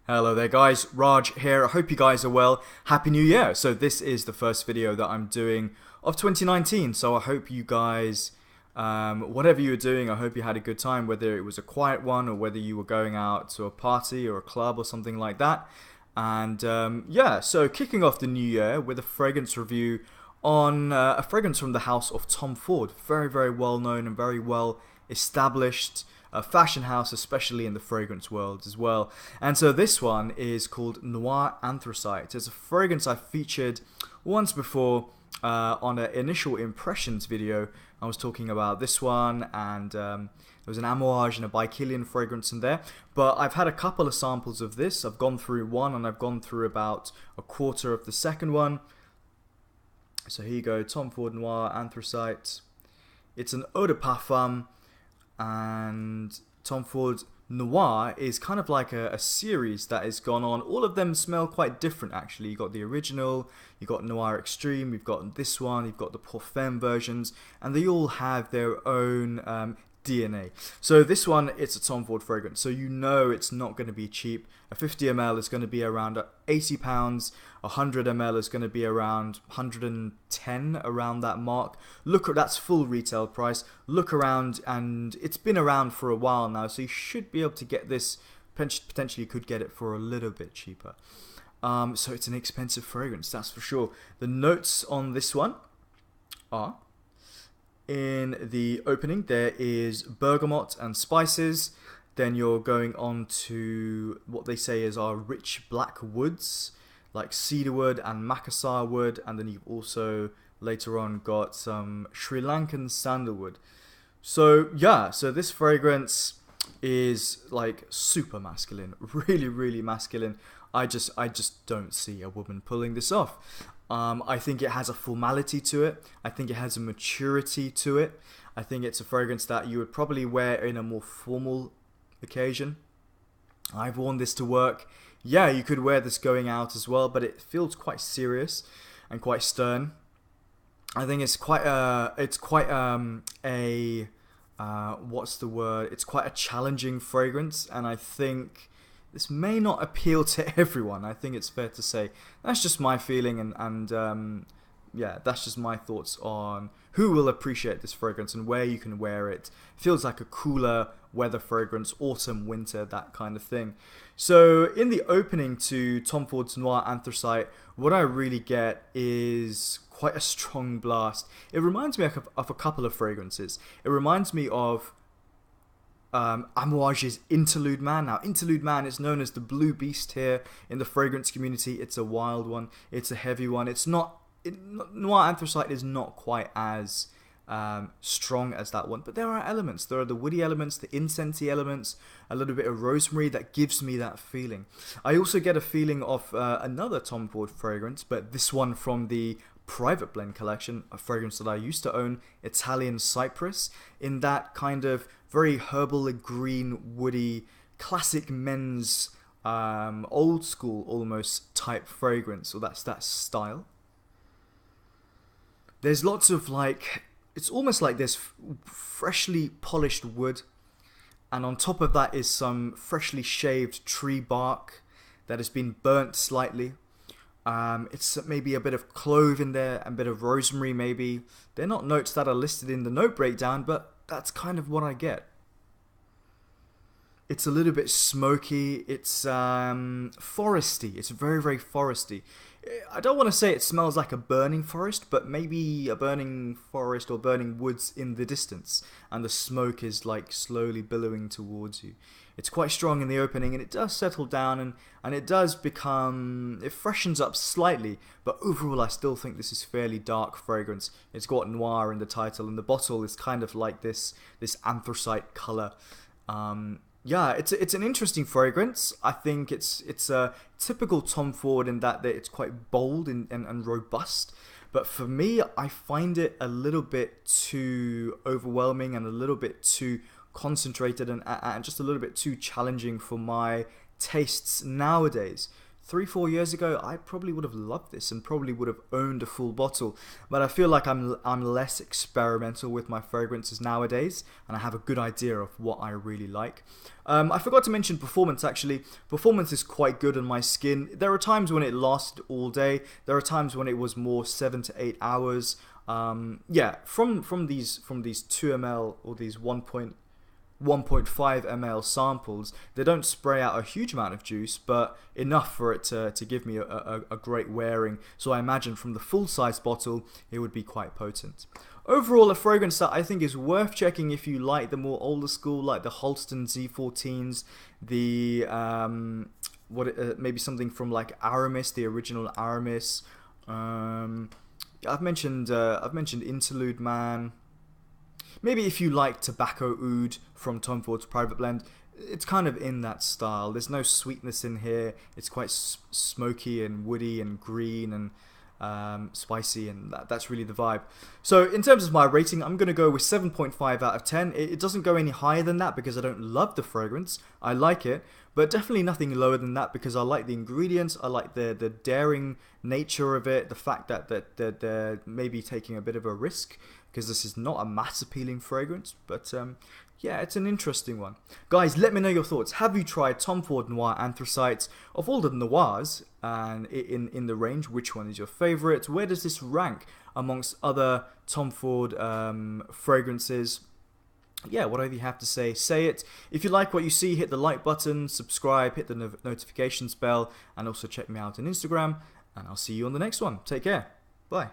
Hello there guys, Raj here. I hope you guys are well. Happy New Year. So this is the first video that I'm doing of 2019. So I hope you guys, whatever you were doing, I hope you had a good time, whether it was a quiet one or whether you were going out to a party or a club or something like that. And yeah, so kicking off the new year with a fragrance review on a fragrance from the house of Tom Ford. Very, very well known and very well established fashion house, especially in the fragrance world as well. And so this one is called Noir Anthracite. It's a fragrance I featured once before on an initial impressions video. I was talking about this one, and there was an Amouage and a Bikilian fragrance in there. But I've had a couple of samples of this. I've gone through one and I've gone through about a quarter of the second one. So here you go, Tom Ford Noir Anthracite. It's an eau de parfum, and Tom Ford Noir is kind of like a series that has gone on. All of them smell quite different actually. You've got the original, you've got Noir Extreme, you've got this one, you've got the Parfum versions, and they all have their own DNA. So this one, it's a Tom Ford fragrance, so you know it's not going to be cheap. A 50 ml is going to be around £80, 100 ml is going to be around 110, around that mark. Look, that's full retail price. Look around, and it's been around for a while now, so you should be able to get this. Potentially you could get it for a little bit cheaper. So it's an expensive fragrance, that's for sure. The notes on this one are, in the opening there is bergamot and spices. Then you're going on to what they say is our rich black woods, like cedarwood and macassar wood, and then you've also later on got some Sri Lankan sandalwood. So yeah, so this fragrance is like super masculine, really masculine. I just don't see a woman pulling this off. I think it has a formality to it. I think it has a maturity to it. I think it's a fragrance that you would probably wear in a more formal occasion. I've worn this to work. Yeah, you could wear this going out as well, but it feels quite serious and quite stern. I think it's quite what's the word? It's quite a challenging fragrance, and I think this may not appeal to everyone. I think it's fair to say. That's just my feeling, and yeah, that's just my thoughts on who will appreciate this fragrance and where you can wear it. It feels like a cooler weather fragrance, autumn, winter, that kind of thing. So in the opening to Tom Ford's Noir Anthracite, what I really get is quite a strong blast. It reminds me of a couple of fragrances. It reminds me of Amouage's Interlude Man. Now, Interlude Man is known as the blue beast here in the fragrance community. It's a wild one. It's a heavy one. Noir Anthracite is not quite as strong as that one, but there are elements. There are the woody elements, the incensey elements, a little bit of rosemary that gives me that feeling. I also get a feeling of another Tom Ford fragrance, but this one from the Private Blend collection, a fragrance that I used to own, Italian Cypress, in that kind of very herbal, green, woody, classic men's, old school almost type fragrance, or that's that style. There's lots of it's almost like this freshly polished wood, and on top of that is some freshly shaved tree bark that has been burnt slightly. It's maybe a bit of clove in there, and a bit of rosemary maybe. They're not notes that are listed in the note breakdown, but that's kind of what I get. It's a little bit smoky. It's foresty. It's very foresty. I don't want to say it smells like a burning forest, but maybe a burning forest or burning woods in the distance, and the smoke is like slowly billowing towards you. It's quite strong in the opening, and it does settle down, and it does become, it freshens up slightly, but overall I still think this is fairly dark fragrance. It's got noir in the title, and the bottle is kind of like this anthracite color. Yeah, it's an interesting fragrance. I think it's a typical Tom Ford in that it's quite bold and robust. But for me, I find it a little bit too overwhelming and a little bit too concentrated and just a little bit too challenging for my tastes nowadays. 3-4 years ago, I probably would have loved this and probably would have owned a full bottle. But I feel like I'm less experimental with my fragrances nowadays, and I have a good idea of what I really like. I forgot to mention performance actually. Performance is quite good on my skin. There are times when it lasted all day. There are times when it was more 7 to 8 hours. Yeah, from these 2 ml or these 1.5 ml samples, they don't spray out a huge amount of juice, but enough for it to give me a great wearing. So I imagine from the full size bottle it would be quite potent. Overall, a fragrance that I think is worth checking if you like the more older school, like the Halston Z14s, the maybe something from like Aramis, the original Aramis. I've mentioned Interlude Man. Maybe if you like Tobacco Oud from Tom Ford's Private Blend, it's kind of in that style. There's no sweetness in here. It's quite smoky and woody and green and spicy, and that's really the vibe. So in terms of my rating, I'm going to go with 7.5 out of 10. It doesn't go any higher than that because I don't love the fragrance. I like it, but definitely nothing lower than that because I like the ingredients. I like the daring nature of it, the fact that they're maybe taking a bit of a risk, because this is not a mass appealing fragrance, but yeah, it's an interesting one. Guys, let me know your thoughts. Have you tried Tom Ford Noir Anthracite? Of all the noirs and in the range, which one is your favorite? Where does this rank amongst other Tom Ford fragrances? Yeah, whatever you have to say, say it. If you like what you see, hit the like button, subscribe, hit the notifications bell, and also check me out on Instagram, and I'll see you on the next one. Take care. Bye.